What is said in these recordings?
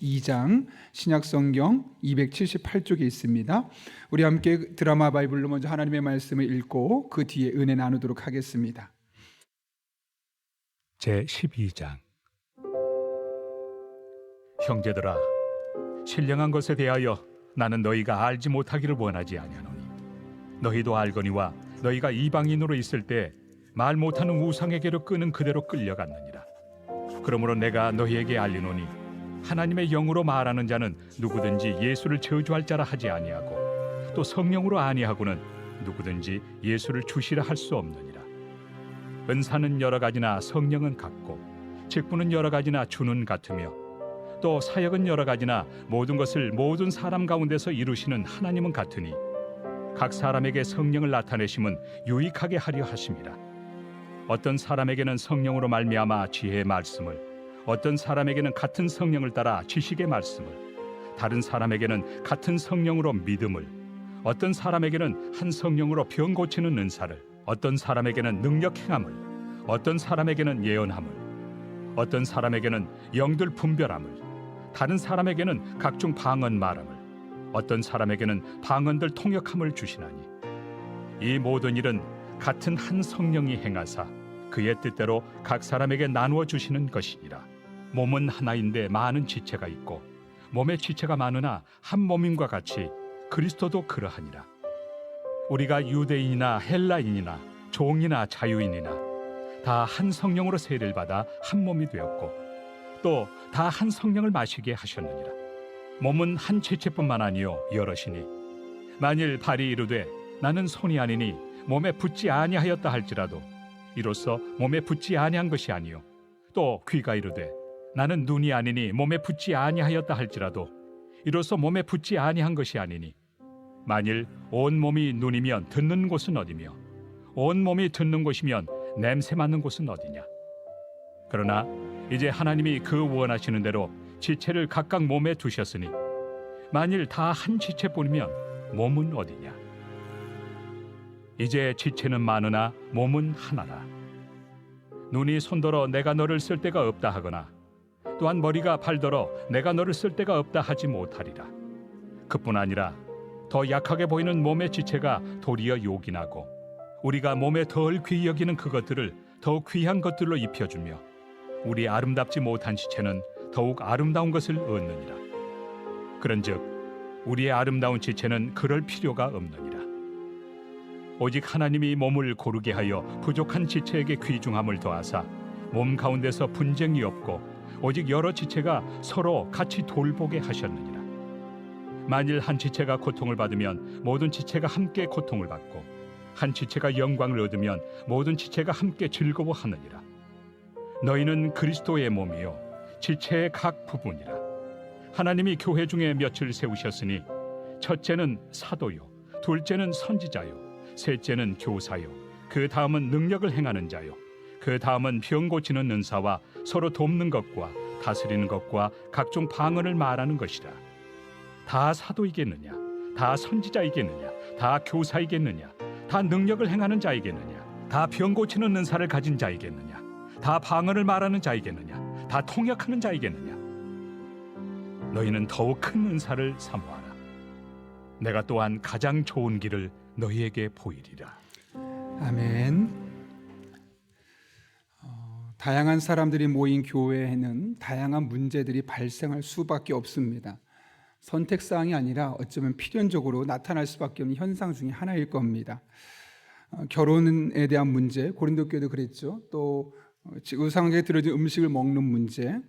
12장 신약성경 278쪽에 있습니다. 우리 함께 드라마 바이블로 먼저 하나님의 말씀을 읽고 그 뒤에 은혜 나누도록 하겠습니다. 제12장. 형제들아, 신령한 것에 대하여 나는 너희가 알지 못하기를 원하지 아니하노니 너희도 알거니와 너희가 이방인으로 있을 때 말 못하는 우상에게로 끄는 그대로 끌려갔느니라. 그러므로 내가 너희에게 알리노니 하나님의 영으로 말하는 자는 누구든지 예수를 저주할 자라 하지 아니하고 또 성령으로 아니하고는 누구든지 예수를 주시라 할 수 없느니라. 은사는 여러 가지나 성령은 같고 직분은 여러 가지나 주는 같으며 또 사역은 여러 가지나 모든 것을 모든 사람 가운데서 이루시는 하나님은 같으니 각 사람에게 성령을 나타내심은 유익하게 하려 하심이라. 어떤 사람에게는 성령으로 말미암아 지혜의 말씀을, 어떤 사람에게는 같은 성령을 따라 지식의 말씀을, 다른 사람에게는 같은 성령으로 믿음을, 어떤 사람에게는 한 성령으로 병 고치는 은사를, 어떤 사람에게는 능력 행함을, 어떤 사람에게는 예언함을, 어떤 사람에게는 영들 분별함을, 다른 사람에게는 각종 방언 말함을, 어떤 사람에게는 방언들 통역함을 주시나니 이 모든 일은 같은 한 성령이 행하사 그의 뜻대로 각 사람에게 나누어 주시는 것이니라. 몸은 하나인데 많은 지체가 있고 몸의 지체가 많으나 한 몸임과 같이 그리스도도 그러하니라. 우리가 유대인이나 헬라인이나 종이나 자유인이나 다 한 성령으로 세례를 받아 한 몸이 되었고 또 다 한 성령을 마시게 하셨느니라. 몸은 한 지체뿐만 아니요 여럿이니 만일 발이 이르되 나는 손이 아니니 몸에 붙지 아니하였다 할지라도 이로써 몸에 붙지 아니한 것이 아니요 또 귀가 이르되 나는 눈이 아니니 몸에 붙지 아니하였다 할지라도 이로써 몸에 붙지 아니한 것이 아니니 만일 온 몸이 눈이면 듣는 곳은 어디며 온 몸이 듣는 곳이면 냄새 맡는 곳은 어디냐. 그러나 이제 하나님이 그 원하시는 대로 지체를 각각 몸에 두셨으니 만일 다 한 지체뿐이면 몸은 어디냐. 이제 지체는 많으나 몸은 하나라. 눈이 손더러 내가 너를 쓸 데가 없다 하거나 또한 머리가 발더러 내가 너를 쓸 데가 없다 하지 못하리라. 그뿐 아니라 더 약하게 보이는 몸의 지체가 도리어 요긴하고 우리가 몸에 덜 귀히 여기는 그것들을 더욱 귀한 것들로 입혀주며 우리 아름답지 못한 지체는 더욱 아름다운 것을 얻느니라. 그런즉 우리의 아름다운 지체는 그럴 필요가 없느니라. 오직 하나님이 몸을 고르게 하여 부족한 지체에게 귀중함을 더하사 몸 가운데서 분쟁이 없고 오직 여러 지체가 서로 같이 돌보게 하셨느니라. 만일 한 지체가 고통을 받으면 모든 지체가 함께 고통을 받고 한 지체가 영광을 얻으면 모든 지체가 함께 즐거워하느니라. 너희는 그리스도의 몸이요 지체의 각 부분이라. 하나님이 교회 중에 몇을 세우셨으니 첫째는 사도요 둘째는 선지자요 셋째는 교사요 그 다음은 능력을 행하는 자요 그 다음은 병 고치는 은사와 서로 돕는 것과 다스리는 것과 각종 방언을 말하는 것이라. 다 사도이겠느냐 다 선지자이겠느냐 다 교사이겠느냐 다 능력을 행하는 자이겠느냐 다 병 고치는 은사를 가진 자이겠느냐 다 방언을 말하는 자이겠느냐 다 통역하는 자이겠느냐. 너희는 더욱 큰 은사를 사모하라. 내가 또한 가장 좋은 길을 너희에게 보이리라. 아멘. 다양한 사람들이 모인 교회에는 다양한 문제들이 발생할 수밖에 없습니다. 선택사항이 아니라 어쩌면 필연적으로 나타날 수밖에 없는 현상 중에 하나일 겁니다. 결혼에 대한 문제, 고린도 교회도 그랬죠. 또 우상에게 들어진 음식을 먹는 문제,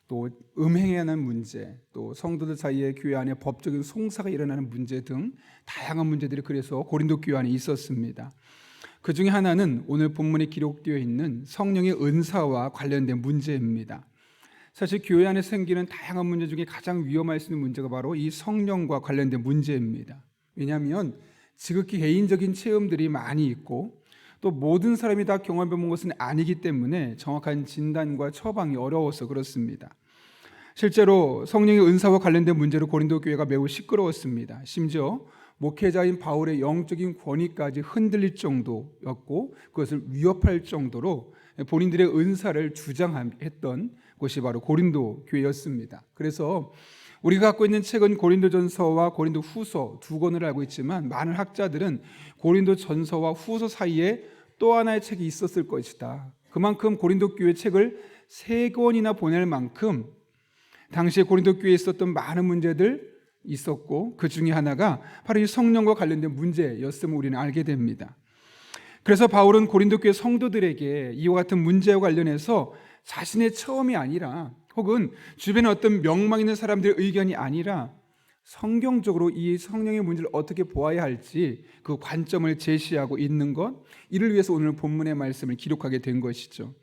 또 음행해야 하는 문제, 또 성도들 사이에 교회 안에 법적인 송사가 일어나는 문제 등 다양한 문제들이 그래서 고린도 교회 안에 있었습니다. 그 중에 하나는 오늘 본문에 기록되어 있는 성령의 은사와 관련된 문제입니다. 사실 교회 안에 생기는 다양한 문제 중에 가장 위험할 수 있는 문제가 바로 이 성령과 관련된 문제입니다. 왜냐하면 지극히 개인적인 체험들이 많이 있고 또 모든 사람이 다 경험해본 것은 아니기 때문에 정확한 진단과 처방이 어려워서 그렇습니다. 실제로 성령의 은사와 관련된 문제로 고린도 교회가 매우 시끄러웠습니다. 심지어 목회자인 바울의 영적인 권위까지 흔들릴 정도였고 그것을 위협할 정도로 본인들의 은사를 주장했던 곳이 바로 고린도 교회였습니다. 그래서 우리가 갖고 있는 책은 고린도전서와 고린도후서 두 권을 알고 있지만 많은 학자들은 고린도전서와 후서 사이에 또 하나의 책이 있었을 것이다. 그만큼 고린도 교회 책을 3권이나 보낼 만큼 당시에 고린도 교회에 있었던 많은 문제들 있었고 그 중에 하나가 바로 이 성령과 관련된 문제였음을 우리는 알게 됩니다. 그래서 바울은 고린도 교회 성도들에게 이와 같은 문제와 관련해서 자신의 처음이 아니라 혹은 주변에 어떤 명망 있는 사람들의 의견이 아니라 성경적으로 이 성령의 문제를 어떻게 보아야 할지 그 관점을 제시하고 있는 것, 이를 위해서 오늘 본문의 말씀을 기록하게 된 것이죠.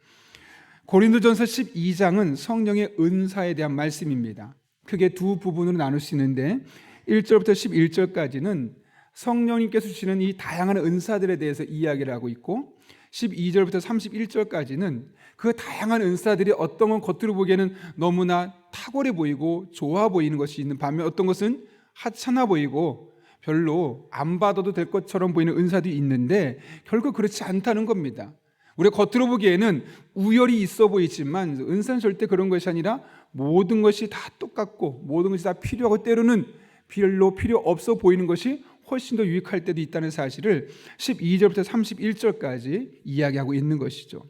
고린도전서 12장은 성령의 은사에 대한 말씀입니다. 크게 두 부분으로 나눌 수 있는데 1절부터 11절까지는 성령님께서 주시는 이 다양한 은사들에 대해서 이야기를 하고 있고 12절부터 31절까지는 그 다양한 은사들이 어떤 건 겉으로 보기에는 너무나 탁월해 보이고 좋아 보이는 것이 있는 반면 어떤 것은 하찮아 보이고 별로 안 받아도 될 것처럼 보이는 은사도 있는데 결국 그렇지 않다는 겁니다. 우리가 겉으로 보기에는 우열이 있어 보이지만 은사는 절대 그런 것이 아니라 모든 것이 다 똑같고 모든 것이 다 필요하고 때로는 별로 필요 없어 보이는 것이 훨씬 더 유익할 때도 있다는 사실을 12절부터 31절까지 이야기하고 있는 것이죠.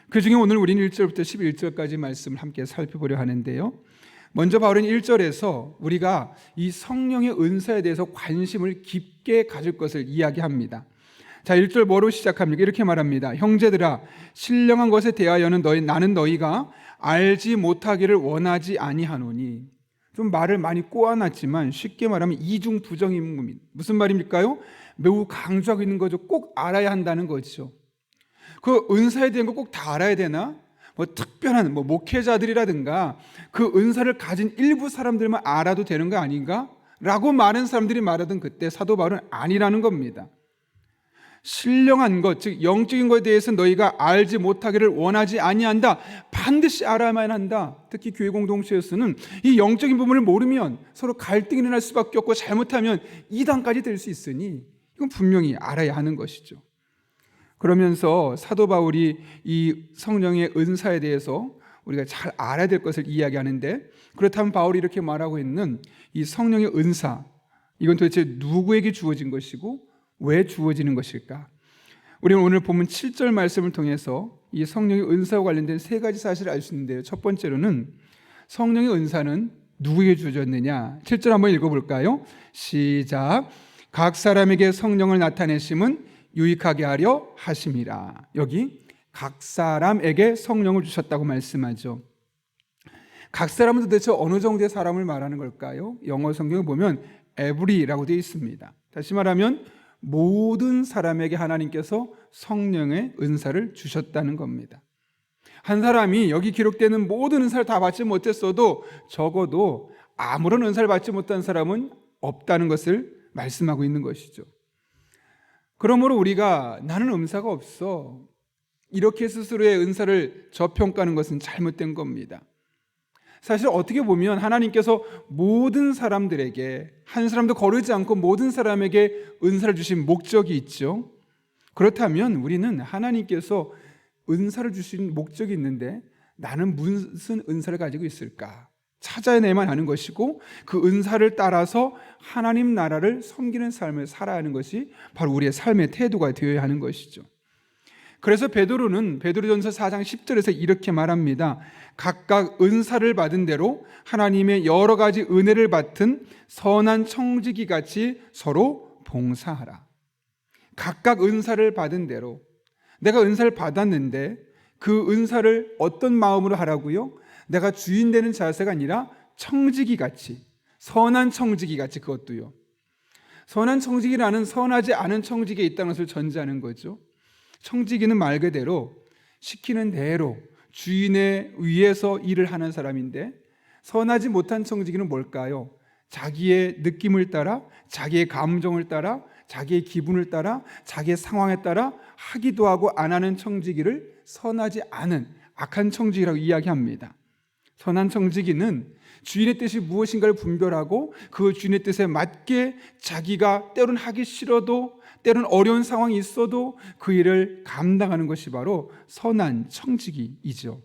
그 중에 오늘 우리는 1절부터 11절까지 말씀을 함께 살펴보려 하는데요. 먼저 바울은 1절에서 우리가 이 성령의 은사에 대해서 관심을 깊게 가질 것을 이야기합니다. 자, 1절 뭐로 시작합니까? 이렇게 말합니다. 형제들아, 신령한 것에 대하여는 나는 너희가 알지 못하기를 원하지 아니하노니. 좀 말을 많이 꼬아놨지만 쉽게 말하면 이중부정인 겁니다. 무슨 말입니까요? 매우 강조하고 있는 거죠. 꼭 알아야 한다는 거죠. 그 은사에 대한 거 꼭 다 알아야 되나? 특별한 목회자들이라든가 그 은사를 가진 일부 사람들만 알아도 되는 거 아닌가? 라고 많은 사람들이 말하던 그때 사도 바울은 아니라는 겁니다. 신령한 것, 즉 영적인 것에 대해서 너희가 알지 못하기를 원하지 아니한다. 반드시 알아야만 한다. 특히 교회 공동체에서는 이 영적인 부분을 모르면 서로 갈등이 일어날 수밖에 없고 잘못하면 이단까지 될 수 있으니 이건 분명히 알아야 하는 것이죠. 그러면서 사도 바울이 이 성령의 은사에 대해서 우리가 잘 알아야 될 것을 이야기하는데, 그렇다면 바울이 이렇게 말하고 있는 이 성령의 은사, 이건 도대체 누구에게 주어진 것이고 왜 주어지는 것일까? 우리는 오늘 본문 7절 말씀을 통해서 이 성령의 은사와 관련된 3가지 사실을 알 수 있는데요. 첫 번째로는 성령의 은사는 누구에게 주어졌느냐? 7절 한번 읽어볼까요? 시작. 각 사람에게 성령을 나타내심은 유익하게 하려 하심이라. 여기 각 사람에게 성령을 주셨다고 말씀하죠. 각 사람은 도대체 어느 정도의 사람을 말하는 걸까요? 영어 성경에 보면 every라고 되어 있습니다. 다시 말하면 모든 사람에게 하나님께서 성령의 은사를 주셨다는 겁니다. 한 사람이 여기 기록되는 모든 은사를 다 받지 못했어도 적어도 아무런 은사를 받지 못한 사람은 없다는 것을 말씀하고 있는 것이죠. 그러므로 우리가 나는 은사가 없어, 이렇게 스스로의 은사를 저평가하는 것은 잘못된 겁니다. 사실 어떻게 보면 하나님께서 모든 사람들에게, 한 사람도 거르지 않고 모든 사람에게 은사를 주신 목적이 있죠. 그렇다면 우리는 하나님께서 은사를 주신 목적이 있는데 나는 무슨 은사를 가지고 있을까 찾아내야만 하는 것이고, 그 은사를 따라서 하나님 나라를 섬기는 삶을 살아야 하는 것이 바로 우리의 삶의 태도가 되어야 하는 것이죠. 그래서 베드로는 베드로전서 4장 10절에서 이렇게 말합니다. 각각 은사를 받은 대로 하나님의 여러 가지 은혜를 받은 선한 청지기 같이 서로 봉사하라. 각각 은사를 받은 대로, 내가 은사를 받았는데 그 은사를 어떤 마음으로 하라고요? 내가 주인 되는 자세가 아니라 청지기 같이, 선한 청지기 같이, 그것도요. 선한 청지기라는 선하지 않은 청지기에 있다는 것을 전제하는 거죠. 청지기는 말 그대로 시키는 대로 주인의 위에서 일을 하는 사람인데, 선하지 못한 청지기는 뭘까요? 자기의 느낌을 따라, 자기의 감정을 따라, 자기의 기분을 따라, 자기의 상황에 따라 하기도 하고 안 하는 청지기를 선하지 않은 악한 청지기라고 이야기합니다. 선한 청지기는 주인의 뜻이 무엇인가를 분별하고 그 주인의 뜻에 맞게 자기가 때로는 하기 싫어도, 때로는 어려운 상황이 있어도 그 일을 감당하는 것이 바로 선한 청지기이죠.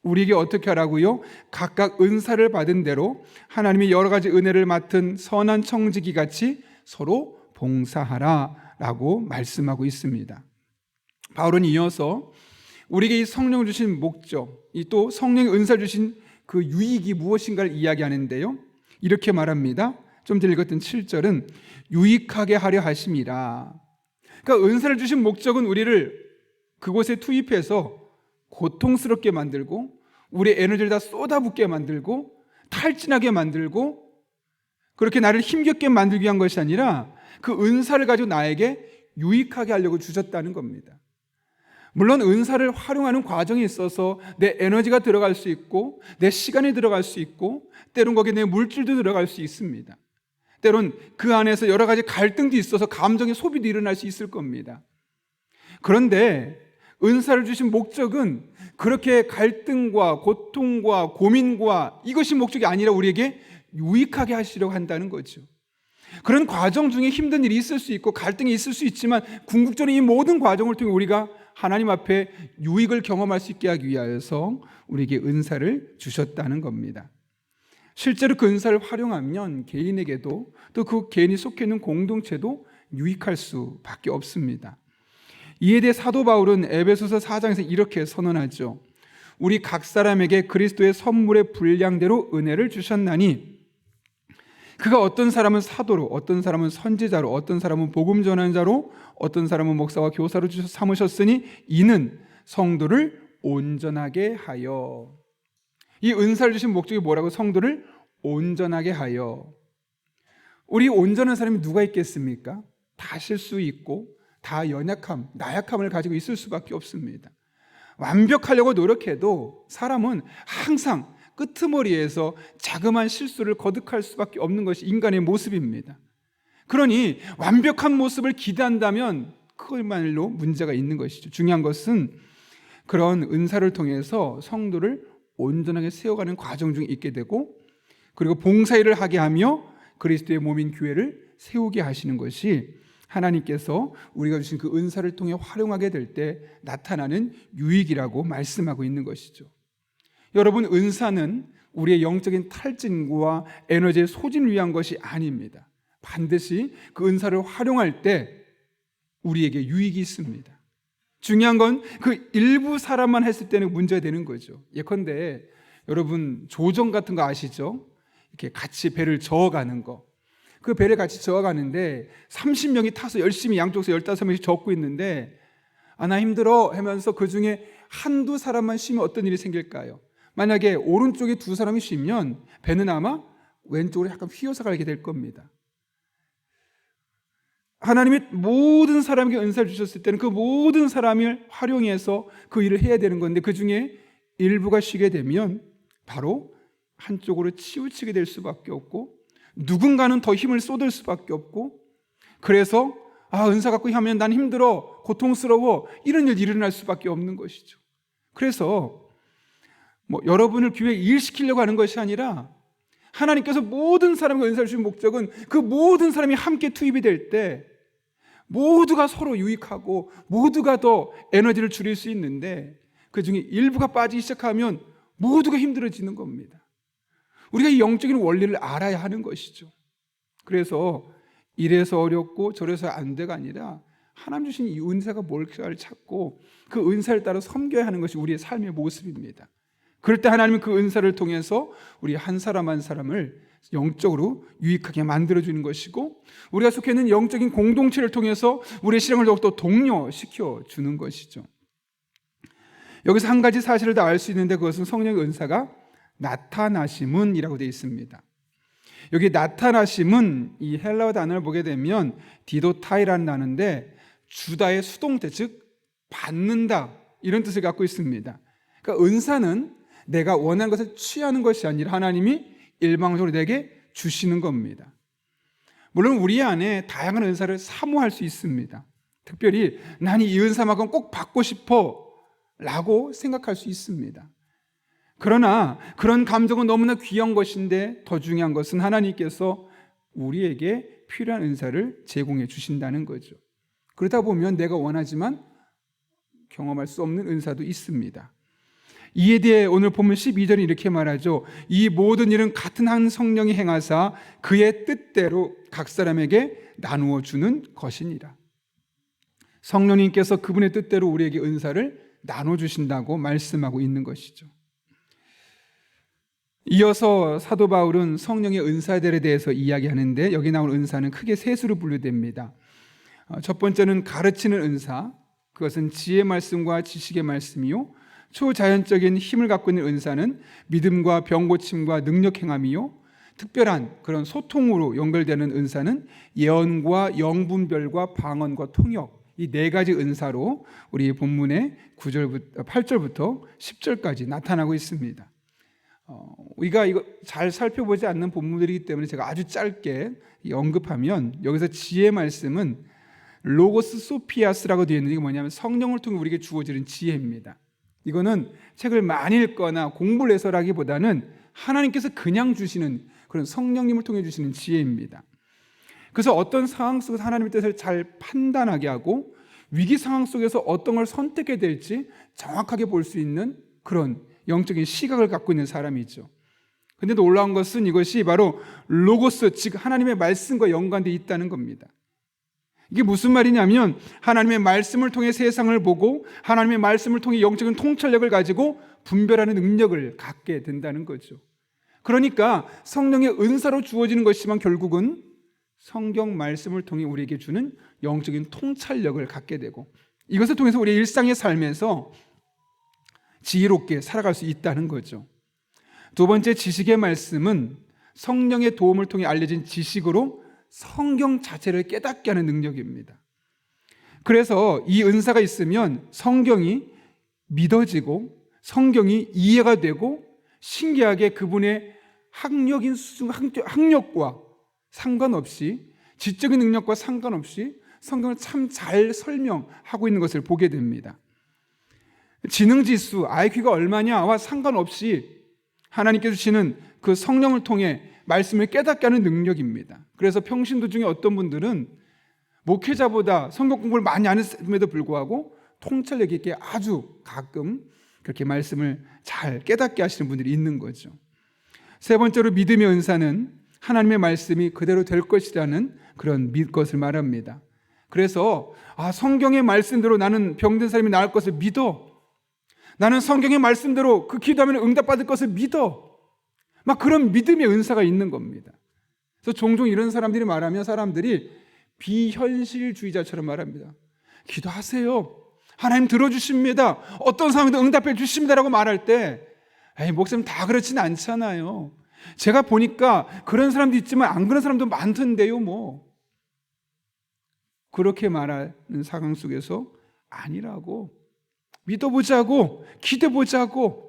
우리에게 어떻게 하라고요? 각각 은사를 받은 대로 하나님이 여러 가지 은혜를 맡은 선한 청지기 같이 서로 봉사하라 라고 말씀하고 있습니다. 바울은 이어서 우리에게 이 성령을 주신 목적, 이 또 성령의 은사를 주신 그 유익이 무엇인가를 이야기하는데요, 이렇게 말합니다. 좀 전에 읽었던 7절은 유익하게 하려 하심이라. 그러니까 은사를 주신 목적은 우리를 그곳에 투입해서 고통스럽게 만들고 우리의 에너지를 다 쏟아붓게 만들고 탈진하게 만들고 그렇게 나를 힘겹게 만들기 위한 것이 아니라 그 은사를 가지고 나에게 유익하게 하려고 주셨다는 겁니다. 물론 은사를 활용하는 과정에 있어서 내 에너지가 들어갈 수 있고 내 시간이 들어갈 수 있고 때론 거기에 내 물질도 들어갈 수 있습니다. 때론 그 안에서 여러 가지 갈등도 있어서 감정의 소비도 일어날 수 있을 겁니다. 그런데 은사를 주신 목적은 그렇게 갈등과 고통과 고민과 이것이 목적이 아니라 우리에게 유익하게 하시려고 한다는 거죠. 그런 과정 중에 힘든 일이 있을 수 있고 갈등이 있을 수 있지만 궁극적으로 이 모든 과정을 통해 우리가 하나님 앞에 유익을 경험할 수 있게 하기 위하여서 우리에게 은사를 주셨다는 겁니다. 실제로 그 은사를 활용하면 개인에게도 또 그 개인이 속해 있는 공동체도 유익할 수밖에 없습니다. 이에 대해 사도 바울은 에베소서 4장에서 이렇게 선언하죠. 우리 각 사람에게 그리스도의 선물의 분량대로 은혜를 주셨나니 그가 어떤 사람은 사도로, 어떤 사람은 선지자로, 어떤 사람은 복음 전하는 자로, 어떤 사람은 목사와 교사로 삼으셨으니 이는 성도를 온전하게 하여. 이 은사를 주신 목적이 뭐라고? 성도를 온전하게 하여. 우리 온전한 사람이 누가 있겠습니까? 다 실수 있고 다 연약함, 나약함을 가지고 있을 수밖에 없습니다. 완벽하려고 노력해도 사람은 항상 끄트머리에서 자그마한 실수를 거듭할 수밖에 없는 것이 인간의 모습입니다. 그러니 완벽한 모습을 기대한다면 그것만으로 문제가 있는 것이죠. 중요한 것은 그런 은사를 통해서 성도를 온전하게 세워가는 과정 중에 있게 되고 그리고 봉사일을 하게 하며 그리스도의 몸인 교회를 세우게 하시는 것이 하나님께서 우리가 주신 그 은사를 통해 활용하게 될 때 나타나는 유익이라고 말씀하고 있는 것이죠. 여러분, 은사는 우리의 영적인 탈진과 에너지의 소진을 위한 것이 아닙니다. 반드시 그 은사를 활용할 때 우리에게 유익이 있습니다. 중요한 건 그 일부 사람만 했을 때는 문제가 되는 거죠. 예컨대 여러분 조정 같은 거 아시죠? 이렇게 같이 배를 저어가는 거. 그 배를 같이 저어가는데 30명이 타서 열심히 양쪽에서 15명씩 젓고 있는데 나 힘들어 하면서 그 중에 한두 사람만 쉬면 어떤 일이 생길까요? 만약에 오른쪽에 두 사람이 쉬면 배는 아마 왼쪽으로 약간 휘어서 가게 될 겁니다. 하나님이 모든 사람에게 은사를 주셨을 때는 그 모든 사람을 활용해서 그 일을 해야 되는 건데 그 중에 일부가 쉬게 되면 바로 한쪽으로 치우치게 될 수밖에 없고 누군가는 더 힘을 쏟을 수밖에 없고 그래서 은사 갖고 하면 난 힘들어, 고통스러워 이런 일이 일어날 수밖에 없는 것이죠. 그래서 여러분을 교회에 일시키려고 하는 것이 아니라 하나님께서 모든 사람에게 은사를 주신 목적은 그 모든 사람이 함께 투입이 될 때 모두가 서로 유익하고 모두가 더 에너지를 줄일 수 있는데 그 중에 일부가 빠지기 시작하면 모두가 힘들어지는 겁니다. 우리가 이 영적인 원리를 알아야 하는 것이죠. 그래서 이래서 어렵고 저래서 안 돼가 아니라 하나님 주신 이 은사가 뭘까를 찾고 그 은사를 따라 섬겨야 하는 것이 우리의 삶의 모습입니다. 그럴 때 하나님은 그 은사를 통해서 우리 한 사람 한 사람을 영적으로 유익하게 만들어주는 것이고 우리가 속해 있는 영적인 공동체를 통해서 우리의 실행을 더욱더 독려시켜 주는 것이죠. 여기서 한 가지 사실을 더 알 수 있는데 그것은 성령의 은사가 나타나심은이라고 되어 있습니다. 여기 나타나심은 이 헬라어 단어를 보게 되면 디도타이라는 단어인데 주다의 수동태, 즉 받는다 이런 뜻을 갖고 있습니다. 그러니까 은사는 내가 원하는 것을 취하는 것이 아니라 하나님이 일방적으로 내게 주시는 겁니다. 물론 우리 안에 다양한 은사를 사모할 수 있습니다. 특별히 나는 이 은사만큼 꼭 받고 싶어 라고 생각할 수 있습니다. 그러나 그런 감정은 너무나 귀한 것인데 더 중요한 것은 하나님께서 우리에게 필요한 은사를 제공해 주신다는 거죠. 그러다 보면 내가 원하지만 경험할 수 없는 은사도 있습니다. 이에 대해 오늘 본문 12절이 이렇게 말하죠. 이 모든 일은 같은 한 성령이 행하사 그의 뜻대로 각 사람에게 나누어 주는 것이니라. 성령님께서 그분의 뜻대로 우리에게 은사를 나눠 주신다고 말씀하고 있는 것이죠. 이어서 사도 바울은 성령의 은사들에 대해서 이야기하는데, 여기 나온 은사는 크게 세 수로 분류됩니다. 첫 번째는 가르치는 은사, 그것은 지혜 말씀과 지식의 말씀이요, 초자연적인 힘을 갖고 있는 은사는 믿음과 병 고침과 능력 행함이요, 특별한 그런 소통으로 연결되는 은사는 예언과 영분별과 방언과 통역, 이 네 가지 은사로 우리 본문의 8절부터 10절까지 나타나고 있습니다. 우리가 이거 잘 살펴보지 않는 본문들이기 때문에 제가 아주 짧게 언급하면, 여기서 지혜 말씀은 로고스 소피아스라고 되어 있는데, 이게 뭐냐면 성령을 통해 우리에게 주어지는 지혜입니다. 이거는 책을 많이 읽거나 공부를 해서라기보다는 하나님께서 그냥 주시는 그런 성령님을 통해 주시는 지혜입니다. 그래서 어떤 상황 속에서 하나님의 뜻을 잘 판단하게 하고 위기 상황 속에서 어떤 걸 선택해야 될지 정확하게 볼 수 있는 그런 영적인 시각을 갖고 있는 사람이죠. 그런데 놀라운 것은 이것이 바로 로고스, 즉 하나님의 말씀과 연관되어 있다는 겁니다. 이게 무슨 말이냐면 하나님의 말씀을 통해 세상을 보고 하나님의 말씀을 통해 영적인 통찰력을 가지고 분별하는 능력을 갖게 된다는 거죠. 그러니까 성령의 은사로 주어지는 것이지만 결국은 성경 말씀을 통해 우리에게 주는 영적인 통찰력을 갖게 되고, 이것을 통해서 우리의 일상의 삶에서 지혜롭게 살아갈 수 있다는 거죠. 두 번째, 지식의 말씀은 성령의 도움을 통해 알려진 지식으로 성경 자체를 깨닫게 하는 능력입니다. 그래서 이 은사가 있으면 성경이 믿어지고 성경이 이해가 되고, 신기하게 그분의 학력과 상관없이, 지적인 능력과 상관없이 성경을 참 잘 설명하고 있는 것을 보게 됩니다. 지능지수, IQ가 얼마냐와 상관없이 하나님께서 주시는 그 성령을 통해 말씀을 깨닫게 하는 능력입니다. 그래서 평신도 중에 어떤 분들은 목회자보다 성경 공부를 많이 안 했음에도 불구하고 통찰력 있게 아주 가끔 그렇게 말씀을 잘 깨닫게 하시는 분들이 있는 거죠. 세 번째로, 믿음의 은사는 하나님의 말씀이 그대로 될 것이라는 그런 것을 말합니다. 그래서 성경의 말씀대로 나는 병든 사람이 나을 것을 믿어, 나는 성경의 말씀대로 그 기도하면 응답받을 것을 믿어, 막 그런 믿음의 은사가 있는 겁니다. 그래서 종종 이런 사람들이 말하면 사람들이 비현실주의자처럼 말합니다. 기도하세요, 하나님 들어주십니다, 어떤 상황에도 응답해 주십니다라고 말할 때, 목사님 다 그렇진 않잖아요, 제가 보니까 그런 사람도 있지만 안 그런 사람도 많던데요, 그렇게 말하는 상황 속에서 아니라고, 믿어보자고, 기대보자고.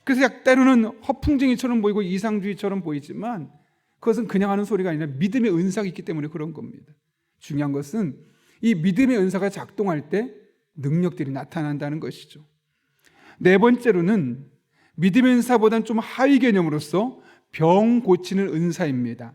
그래서 때로는 허풍쟁이처럼 보이고 이상주의처럼 보이지만 그것은 그냥 하는 소리가 아니라 믿음의 은사가 있기 때문에 그런 겁니다. 중요한 것은 이 믿음의 은사가 작동할 때 능력들이 나타난다는 것이죠. 네 번째로는 믿음의 은사보다는 좀 하위 개념으로서 병 고치는 은사입니다.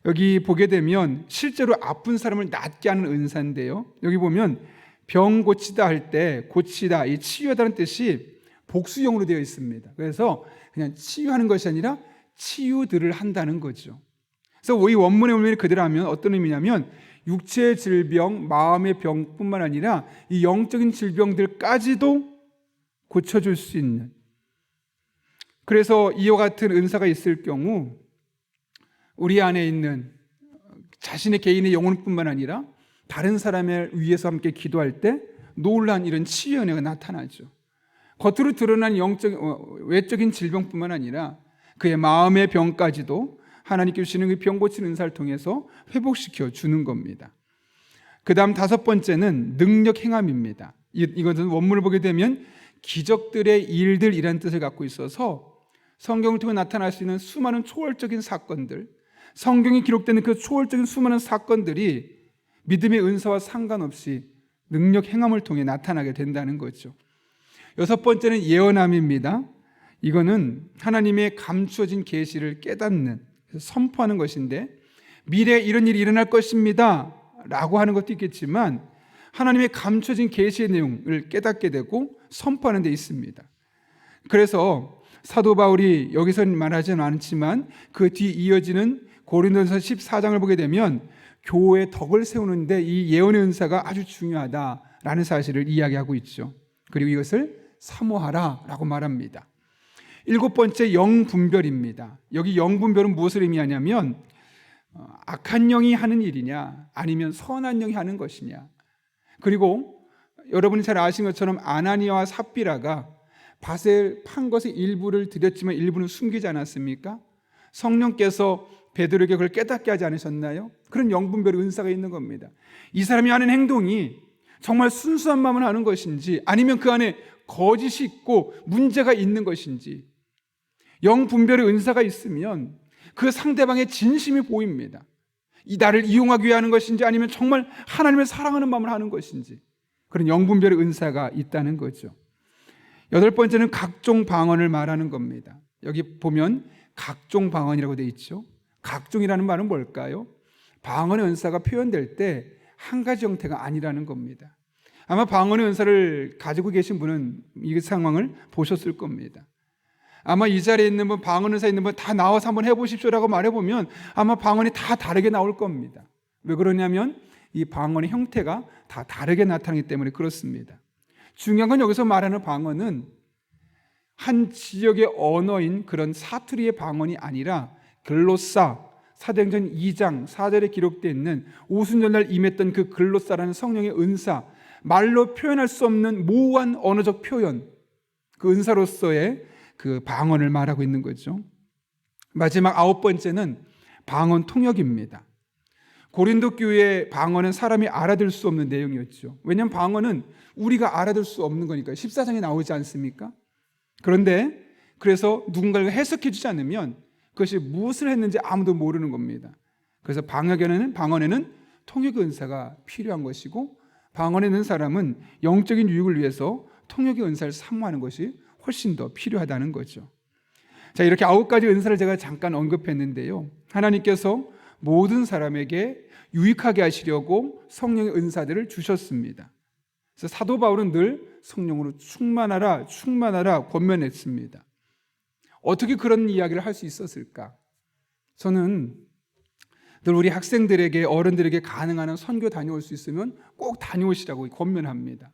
여기 보게 되면 실제로 아픈 사람을 낫게 하는 은사인데요, 여기 보면 병 고치다 할 때 고치다, 이 치유하다는 뜻이 복수형으로 되어 있습니다. 그래서 그냥 치유하는 것이 아니라 치유들을 한다는 거죠. 그래서 이 원문의 의미를 그대로 하면 어떤 의미냐면 육체의 질병, 마음의 병뿐만 아니라 이 영적인 질병들까지도 고쳐줄 수 있는, 그래서 이와 같은 은사가 있을 경우 우리 안에 있는 자신의 개인의 영혼뿐만 아니라 다른 사람을 위해서 함께 기도할 때 놀란 이런 치유 은혜가 나타나죠. 겉으로 드러난 외적인 질병뿐만 아니라 그의 마음의 병까지도 하나님께 주시는 그 병 고치는 은사를 통해서 회복시켜 주는 겁니다. 그 다음 다섯 번째는 능력 행함입니다. 이것은 원문을 보게 되면 기적들의 일들이라는 뜻을 갖고 있어서 성경을 통해 나타날 수 있는 수많은 초월적인 사건들, 성경에 기록되는 그 초월적인 수많은 사건들이 믿음의 은사와 상관없이 능력 행함을 통해 나타나게 된다는 거죠. 여섯 번째는 예언함입니다. 이거는 하나님의 감추어진 계시를 깨닫는, 선포하는 것인데, 미래에 이런 일이 일어날 것입니다 라고 하는 것도 있겠지만 하나님의 감춰진 계시의 내용을 깨닫게 되고 선포하는 데 있습니다. 그래서 사도 바울이 여기서는 말하지는 않지만 그 뒤 이어지는 고린도전서 14장을 보게 되면 교회의 덕을 세우는데 이 예언의 은사가 아주 중요하다라는 사실을 이야기하고 있죠. 그리고 이것을 사모하라라고 말합니다. 7번째, 영분별입니다. 여기 영분별은 무엇을 의미하냐면 악한 영이 하는 일이냐 아니면 선한 영이 하는 것이냐. 그리고 여러분이 잘 아시는 것처럼 아나니아와 삽비라가 밭을 판 것의 일부를 드렸지만 일부는 숨기지 않았습니까? 성령께서 베드로에게 그걸 깨닫게 하지 않으셨나요? 그런 영분별의 은사가 있는 겁니다. 이 사람이 하는 행동이 정말 순수한 마음을 하는 것인지 아니면 그 안에 거짓이 있고 문제가 있는 것인지, 영분별의 은사가 있으면 그 상대방의 진심이 보입니다. 이 나를 이용하기 위해 하는 것인지 아니면 정말 하나님을 사랑하는 마음을 하는 것인지, 그런 영분별의 은사가 있다는 거죠. 8번째는 각종 방언을 말하는 겁니다. 여기 보면 각종 방언이라고 되어 있죠. 각종이라는 말은 뭘까요? 방언의 은사가 표현될 때 한 가지 형태가 아니라는 겁니다. 아마 방언의 은사를 가지고 계신 분은 이 상황을 보셨을 겁니다. 아마 이 자리에 있는 분, 방언 은사 있는 분 다 나와서 한번 해보십시오라고 말해보면 아마 방언이 다 다르게 나올 겁니다. 왜 그러냐면 이 방언의 형태가 다 다르게 나타나기 때문에 그렇습니다. 중요한 건 여기서 말하는 방언은 한 지역의 언어인 그런 사투리의 방언이 아니라 글로사, 사도행전 2장 4절에 기록되어 있는 오순절날 임했던 그 글로사라는 성령의 은사, 말로 표현할 수 없는 모호한 언어적 표현, 그 은사로서의 그 방언을 말하고 있는 거죠. 마지막 9번째는 방언 통역입니다. 고린도 교회의 방언은 사람이 알아들 수 없는 내용이었죠. 왜냐하면 방언은 우리가 알아들 수 없는 거니까요. 14장에 나오지 않습니까? 그런데 그래서 누군가가 해석해 주지 않으면 그것이 무엇을 했는지 아무도 모르는 겁니다. 그래서 방언에는 통역 은사가 필요한 것이고, 방언에 있는 사람은 영적인 유익을 위해서 통역의 은사를 사모하는 것이 훨씬 더 필요하다는 거죠. 자, 이렇게 9가지 은사를 제가 잠깐 언급했는데요. 하나님께서 모든 사람에게 유익하게 하시려고 성령의 은사들을 주셨습니다. 그래서 사도 바울은 늘 성령으로 충만하라, 충만하라 권면했습니다. 어떻게 그런 이야기를 할 수 있었을까? 저는 늘 우리 학생들에게, 어른들에게 가능한 한 선교 다녀올 수 있으면 꼭 다녀오시라고 권면합니다.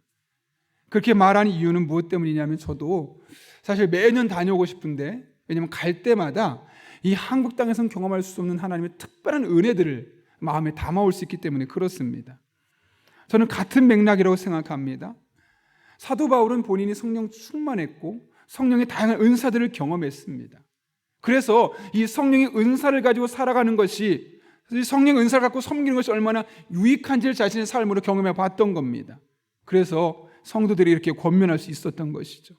그렇게 말하는 이유는 무엇 때문이냐면 저도 사실 매년 다녀오고 싶은데, 왜냐하면 갈 때마다 이 한국 땅에서는 경험할 수 없는 하나님의 특별한 은혜들을 마음에 담아올 수 있기 때문에 그렇습니다. 저는 같은 맥락이라고 생각합니다. 사도 바울은 본인이 성령 충만했고 성령의 다양한 은사들을 경험했습니다. 그래서 이 성령의 은사를 가지고 살아가는 것이, 이 성령의 은사를 갖고 섬기는 것이 얼마나 유익한지를 자신의 삶으로 경험해 봤던 겁니다. 그래서 성도들이 이렇게 권면할 수 있었던 것이죠.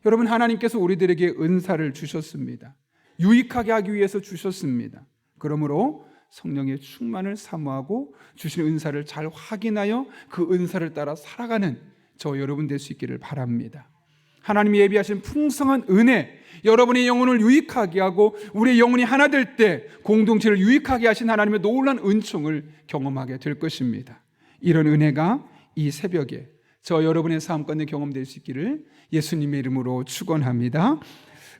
여러분, 하나님께서 우리들에게 은사를 주셨습니다. 유익하게 하기 위해서 주셨습니다. 그러므로 성령의 충만을 사모하고 주신 은사를 잘 확인하여 그 은사를 따라 살아가는 저 여러분 될 수 있기를 바랍니다. 하나님이 예비하신 풍성한 은혜, 여러분의 영혼을 유익하게 하고 우리의 영혼이 하나 될 때 공동체를 유익하게 하신 하나님의 놀라운 은총을 경험하게 될 것입니다. 이런 은혜가 이 새벽에 저 여러분의 삶 가운데 경험될 수 있기를 예수님의 이름으로 축원합니다.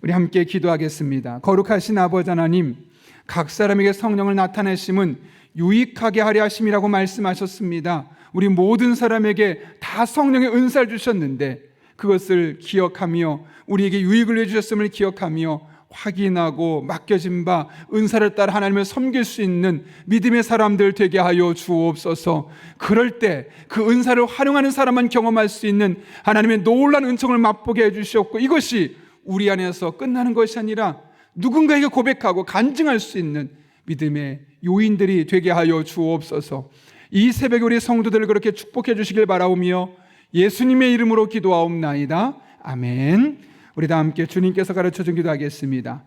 우리 함께 기도하겠습니다. 거룩하신 아버지 하나님, 각 사람에게 성령을 나타내심은 유익하게 하려 하심이라고 말씀하셨습니다. 우리 모든 사람에게 다 성령의 은사를 주셨는데 그것을 기억하며 우리에게 유익을 위해 주셨음을 기억하며 확인하고 맡겨진 바 은사를 따라 하나님을 섬길 수 있는 믿음의 사람들 되게 하여 주옵소서. 그럴 때 그 은사를 활용하는 사람만 경험할 수 있는 하나님의 놀라운 은총을 맛보게 해주셨고, 이것이 우리 안에서 끝나는 것이 아니라 누군가에게 고백하고 간증할 수 있는 믿음의 요인들이 되게 하여 주옵소서. 이 새벽에 우리 성도들을 그렇게 축복해 주시길 바라오며 예수님의 이름으로 기도하옵나이다. 아멘. 우리 다 함께 주님께서 가르쳐준 기도하겠습니다.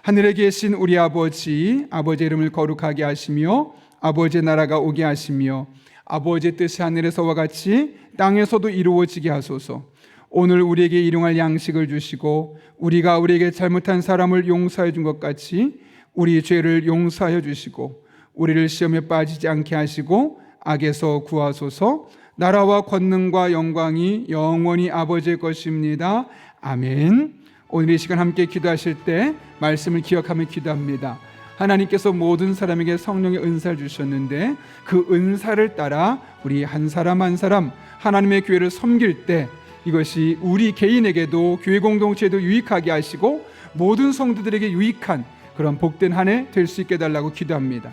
하늘에 계신 우리 아버지, 아버지의 이름을 거룩하게 하시며 아버지의 나라가 오게 하시며 아버지의 뜻이 하늘에서와 같이 땅에서도 이루어지게 하소서. 오늘 우리에게 일용할 양식을 주시고 우리가 우리에게 잘못한 사람을 용서해 준 것 같이 우리 죄를 용서하여 주시고 우리를 시험에 빠지지 않게 하시고 악에서 구하소서. 나라와 권능과 영광이 영원히 아버지의 것입니다. 아멘. 오늘 이 시간 함께 기도하실 때 말씀을 기억하며 기도합니다. 하나님께서 모든 사람에게 성령의 은사를 주셨는데 그 은사를 따라 우리 한 사람 한 사람 하나님의 교회를 섬길 때 이것이 우리 개인에게도 교회 공동체에도 유익하게 하시고 모든 성도들에게 유익한 그런 복된 한 해 될 수 있게 해달라고 기도합니다.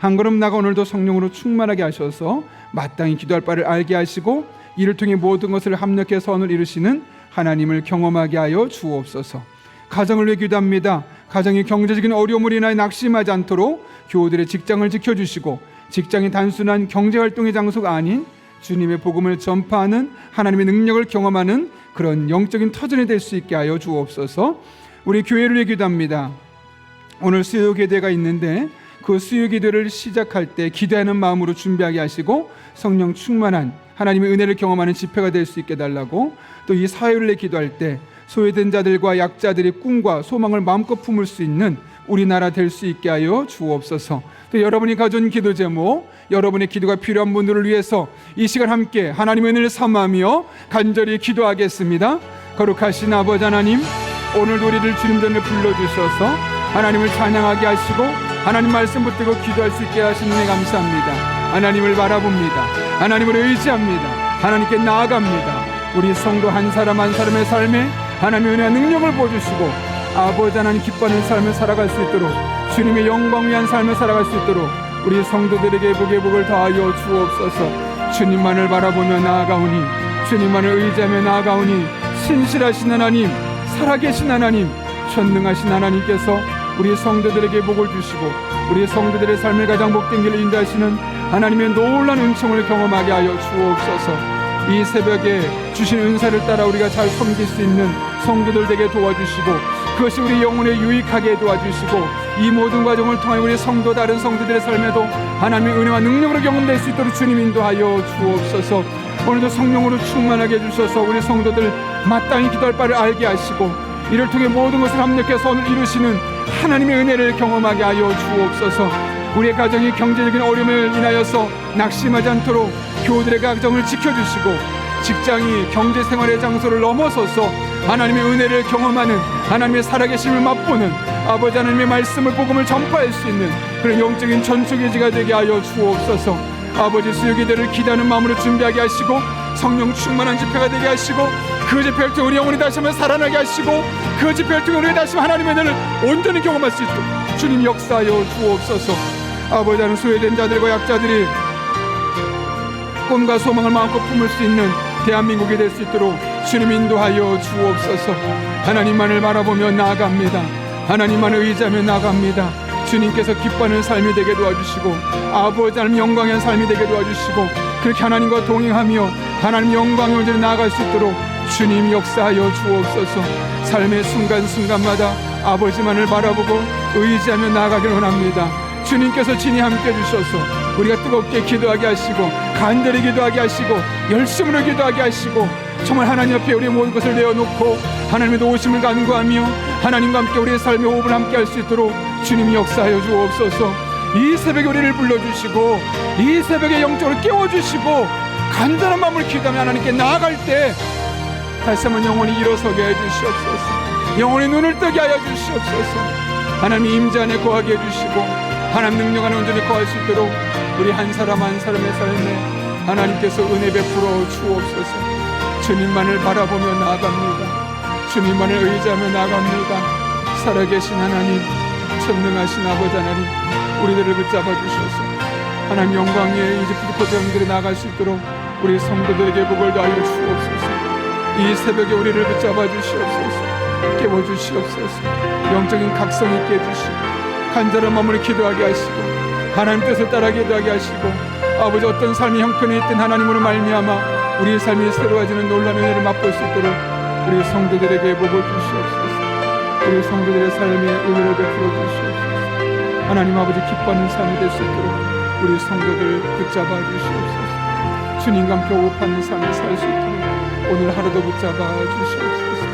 한 걸음 나가 오늘도 성령으로 충만하게 하셔서 마땅히 기도할 바를 알게 하시고 이를 통해 모든 것을 합력해 선을 이루시는 하나님을 경험하게 하여 주옵소서. 가정을 위해 기도합니다. 가정이 경제적인 어려움으로 인하여 낙심하지 않도록 교우들의 직장을 지켜주시고 직장이 단순한 경제활동의 장소가 아닌 주님의 복음을 전파하는 하나님의 능력을 경험하는 그런 영적인 터전이 될 수 있게 하여 주옵소서. 우리 교회를 위해 기도합니다. 오늘 수요 기도회가 있는데 그 수요 기도를 시작할 때 기도하는 마음으로 준비하게 하시고 성령 충만한 하나님의 은혜를 경험하는 집회가 될 수 있게 달라고, 또 이 사회를 위해 기도할 때 소외된 자들과 약자들의 꿈과 소망을 마음껏 품을 수 있는 우리나라 될 수 있게 하여 주옵소서. 또 여러분이 가져온 기도 제목, 여러분의 기도가 필요한 분들을 위해서 이 시간 함께 하나님의 은혜를 삼하며 간절히 기도하겠습니다. 거룩하신 아버지 하나님, 오늘도 우리를 주님 전에 불러주셔서 하나님을 찬양하게 하시고 하나님 말씀 붙들고 기도할 수 있게 하신 은혜 감사합니다. 하나님을 바라봅니다. 하나님을 의지합니다. 하나님께 나아갑니다. 우리 성도 한 사람 한 사람의 삶에 하나님의 은혜와 능력을 보여주시고 아버지 하나님 기뻐하는 삶을 살아갈 수 있도록, 주님의 영광 위한 삶을 살아갈 수 있도록 우리 성도들에게 복의 복을 더하여 주옵소서. 주님만을 바라보며 나아가오니, 주님만을 의지하며 나아가오니 신실하신 하나님, 살아계신 하나님, 전능하신 하나님께서 우리 성도들에게 복을 주시고 우리 성도들의 삶을 가장 복된 길을 인도하시는 하나님의 놀라운 은총을 경험하게 하여 주옵소서. 이 새벽에 주신 은사를 따라 우리가 잘 섬길 수 있는 성도들 되게 도와주시고 그것이 우리 영혼에 유익하게 도와주시고 이 모든 과정을 통해 우리 성도 다른 성도들의 삶에도 하나님의 은혜와 능력으로 경험될 수 있도록 주님 인도하여 주옵소서. 오늘도 성령으로 충만하게 해주셔서 우리 성도들 마땅히 기도할 바를 알게 하시고 이를 통해 모든 것을 합력해 선을 이루시는 하나님의 은혜를 경험하게 하여 주옵소서. 우리의 가정이 경제적인 어려움을 인하여서 낙심하지 않도록 교우들의 가정을 지켜주시고 직장이 경제생활의 장소를 넘어서서 하나님의 은혜를 경험하는, 하나님의 살아계심을 맛보는 아버지 하나님의 말씀을 복음을 전파할 수 있는 그런 영적인 전투기지가 되게 하여 주옵소서. 아버지 수요기대를 기대하는 마음으로 준비하게 하시고 성령 충만한 집회가 되게 하시고 그 집회를 통해 우리 영혼이 다시 한번 살아나게 하시고 그 집회를 통해 우리가 다시 한번 하나님의 은혜를 온전히 경험할 수 있도록 주님 역사하여 주옵소서. 아버지 하나님, 소외된 자들과 약자들이 꿈과 소망을 마음껏 품을 수 있는 대한민국이 될 수 있도록 주님 인도하여 주옵소서. 하나님만을 바라보며 나아갑니다. 하나님만을 의지하며 나아갑니다. 주님께서 기뻐하는 삶이 되게 도와주시고 아버지 하나님 영광의 삶이 되게 도와주시고 그렇게 하나님과 동행하며 하나님 영광의 온전히 나아갈 수 있도록 주님 역사하여 주옵소서. 삶의 순간순간마다 아버지만을 바라보고 의지하며 나아가기를 원합니다. 주님께서 친히 함께 해주셔서 우리가 뜨겁게 기도하게 하시고 간절히 기도하게 하시고 열심으로 기도하게 하시고 정말 하나님 앞에 우리의 모든 것을 내어놓고 하나님의 도우심을 간구하며 하나님과 함께 우리의 삶의 호흡을 함께 할 수 있도록 주님이 역사하여 주옵소서. 이 새벽에 우리를 불러주시고 이 새벽에 영적으로 깨워주시고 간절한 마음을 기도하며 하나님께 나아갈 때 다시 한번 영혼이 일어서게 해주시옵소서. 영혼의 눈을 뜨게 하여 주시옵소서. 하나님이 임재 안에 거하게 해주시고 하나님 능력 안에 온전히 거할 수 있도록 우리 한 사람 한 사람의 삶에 하나님께서 은혜 베풀어 주옵소서. 주님만을 바라보며 나아갑니다. 주님만을 의지하며 나아갑니다. 살아계신 하나님, 전능하신 아버지 하나님, 우리들을 붙잡아 주셔서 하나님 영광 위에 이집트 포도원들이 나아갈 수 있도록 우리 성도들에게 복을 더하여 주옵소서. 이 새벽에 우리를 붙잡아 주시옵소서. 깨워 주시옵소서. 영적인 각성 있게 해주시고 간절한 마음으로 기도하게 하시고 하나님 뜻을 따라 기도하게 하시고 아버지 어떤 삶이 형편에 있든 하나님으로 말미암아 우리의 삶이 새로워지는 놀라운 은혜를 맛볼 수 있도록 우리 성도들에게 복을 주시옵소서. 우리 성도들의 삶에 은혜를 베풀어 주시옵소서. 하나님 아버지 기뻐하는 삶이 될 수 있도록 우리 성도들 붙잡아 주시옵소서. 주님과 함께 호흡하는 삶을 살 수 있도록 오늘 하루도 붙잡아 주시옵소서.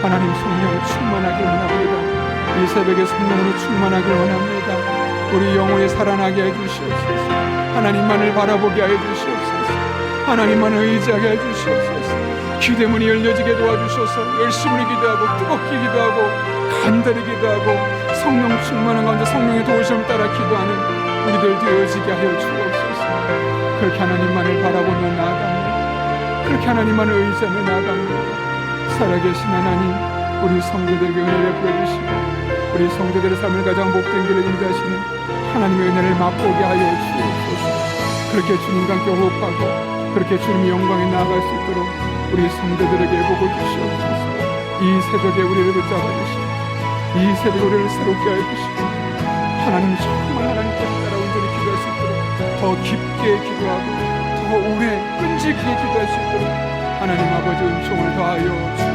하나님 성령 충만하길 원합니다. 이 새벽에 성령으로 충만하길 원합니다. 우리 영혼이 살아나게 해주시옵소서. 하나님만을 바라보게 하여 주시옵소서. 하나님만 의지하게 해주시옵소서. 기대문이 열려지게 도와주셔서 열심히 기도하고 뜨겁게 기도하고 간절히 기도하고 성령 충만한 가운데 성령의 도우심을 따라 기도하는 우리들 되어지게 하여 주옵소서. 그렇게 하나님만을 바라보며 나아갑니다. 그렇게 하나님만을 의지하며 나아갑니다. 살아계신 하나님, 우리 성도들에게 은혜를 베풀어주시고 우리 성도들의 삶을 가장 복된 길을 인도하시는 하나님의 은혜를 맛보게 하여 주옵소서. 그렇게 주님과 함께 호흡하고 그렇게 주님의 영광에 나아갈 수 있도록 우리 성도들에게 복을 주시옵소서. 이 새벽에 우리를 붙잡아 주시고 이 새벽에 우리를 새롭게 하여 주시고 하나님 정말 하나님께 따라 온전히 기도할 수 있도록 더 깊게 기도하고 더 오래 끈질기게 기도할 수 있도록 하나님 아버지 은총을 더하여 주옵소서.